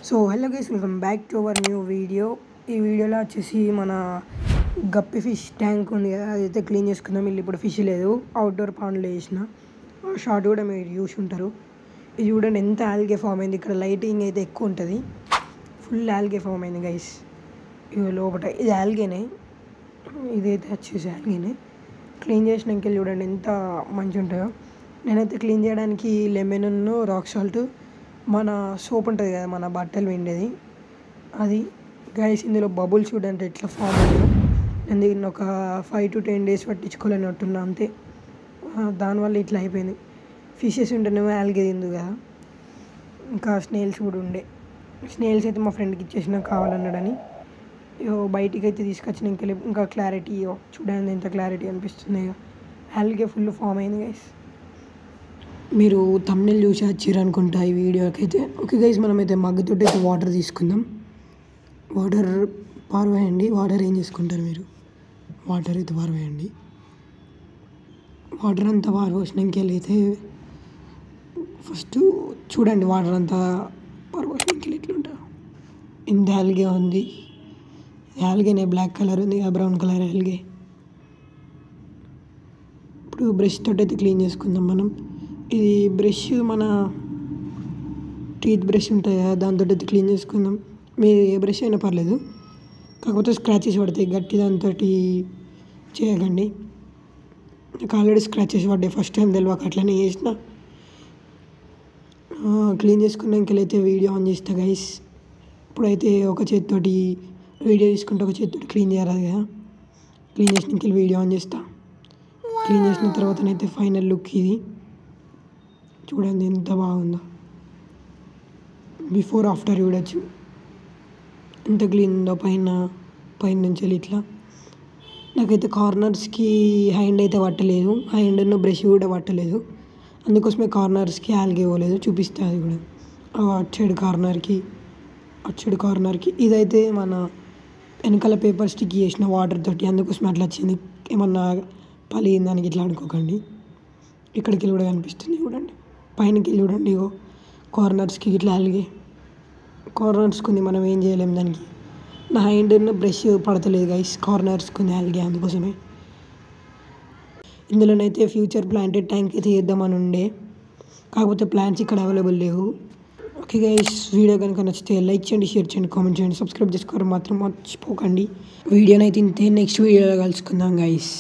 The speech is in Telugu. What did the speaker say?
So hello guys, welcome back to our new video. ఈ వీడియోలో వచ్చేసి మన గప్పి ఫిష్ ట్యాంక్ ఉంది కదా, అదైతే క్లీన్ చేసుకుందాం. వీళ్ళు ఇప్పుడు ఫిష్ లేదు, అవుట్డోర్ పాండ్లో వేసిన షార్ట్ కూడా మీరు చూసి ఉంటారు. ఇది చూడండి ఎంత ఆల్గే ఫామ్ అయింది. ఇక్కడ లైటింగ్ అయితే ఎక్కువ ఉంటుంది, ఫుల్ ఆల్గే ఫామ్ అయింది గైస్. ఇవి లోపల ఇది ఆల్గేనే, ఇదైతే వచ్చేసి ఆల్గేనే. క్లీన్ చేసినాక చూడండి ఎంత మంచిగా ఉంటుందో. నేనైతే క్లీన్ చేయడానికి లెమన్, రాక్ సాల్ట్, మన సోప్ ఉంటుంది కదా మన బట్టలు పిండేది, అది గైస్. ఇందులో బబుల్స్ చూడండి ఎట్లా ఫామ్ అయ్యాయి. నేను దీన్ని ఒక 5 to 10 days పట్టించుకోలేనట్టున్నా అంతే. దానివల్ల ఇట్లా అయిపోయింది. ఫిషెస్ ఉంటేనేమో ఆల్గే తిందు కదా. ఇంకా స్నేల్స్ కూడా ఉండే. స్నేల్స్ అయితే మా ఫ్రెండ్కి ఇచ్చేసిన కావాలన్నాడని. బయటికి అయితే తీసుకొచ్చిన ఇంకా క్లారిటీ చూడండి ఎంత క్లారిటీ అనిపిస్తుంది. ఇక ఆల్గే ఫుల్ ఫామ్ అయింది గైస్. మీరు థంబ్నెయిల్ చూసి వచ్చారు అనుకుంటా ఈ వీడియోకి అయితే. ఓకే గైస్, మనమైతే మగ్గుతోటి అయితే వాటర్ తీసుకుందాం. వాటర్ పారవేయండి. వాటర్ ఏం చేసుకుంటారు మీరు? వాటర్ అయితే పారవేయండి. వాటర్ అంతా పారవేసినాక అయితే ఫస్ట్ చూడండి వాటర్ అంతా పారవేసినాక ఎట్లుంటుంది. ఇంత ఆల్గే ఉంది. ఆల్గేనే బ్లాక్ కలర్ ఉంది, బ్రౌన్ కలర్ ఆల్గే. ఇప్పుడు బ్రష్ తోటి అయితే క్లీన్ చేసుకుందాం మనం. ఇది బ్రష్ మన టీత్ బ్రష్ ఉంటుంది కదా, దాంతో అయితే క్లీన్ చేసుకుందాం. మీరు ఏ బ్రష్ అయినా పర్లేదు, కాకపోతే స్క్రాచెస్ పడతాయి. గట్టి దాంతో చేయకండి. నాకు ఆల్రెడీ స్క్రాచెస్ పడ్డాయి, ఫస్ట్ టైం తెలియక అట్లనే చేసిన. క్లీన్ చేసుకున్నాక అయితే వీడియో ఆన్ చేస్తా గైస్. ఇప్పుడైతే ఒక చేతితోటి వీడియో తీసుకుంటే ఒక చేతితోటి క్లీన్ చేయరాదు కదా. క్లీన్ చేసినాక వీడియో ఆన్ చేస్తా. క్లీన్ చేసిన తర్వాతనైతే ఫైనల్ లుక్ ఇది చూడండి ఎంత బాగుందో. బిఫోర్ ఆఫ్టర్ చూడొచ్చు ఎంత క్లీన్ ఉందో. పైన నుంచి వెళ్ళి ఇట్లా. నాకైతే కార్నర్స్కి హ్యాండ్ అయితే పట్టలేదు, హ్యాండ్ బ్రష్ కూడా పట్టలేదు. అందుకోసమే కార్నర్స్కి ఆల్గే ఇవ్వలేదు. చూపిస్తే అది కూడా అటు సైడ్ కార్నర్కి ఇదైతే మన వెనకాల పేపర్ స్టిక్ చేసిన వాటర్ తోటి, అందుకోసమే అట్లా వచ్చింది. ఏమన్నా పలిగిందానికి ఇట్లా అనుకోకండి. ఇక్కడికి వెళ్ళి కూడా కనిపిస్తుంది చూడండి, పైనకి వెళ్ళి చూడండి. ఇగో కార్నర్స్కి ఇట్లా ఆల్గే కార్నర్స్కి ఉంది, మనం ఏం చేయలేము దానికి. నా హ్యాండ్ బ్రష్ పడతలేదు గైస్, కార్నర్స్కి ఉంది ఆల్గే, అందుకోసమే. ఇందులోనైతే ఫ్యూచర్ ప్లాంటెడ్ ట్యాంక్ అయితే చేద్దామని ఉండే, కాకపోతే ప్లాంట్స్ ఇక్కడ అవైలబుల్ లేవు. ఓకే గైస్, వీడియో కనుక నచ్చితే లైక్ చేయండి, షేర్ చేయండి, కామెంట్ చేయండి, సబ్స్క్రైబ్ చేసుకోవడం మాత్రం మర్చిపోకండి. వీడియోనైతే ఇంతే, నెక్స్ట్ వీడియోలో కలుసుకుందాం గైస్.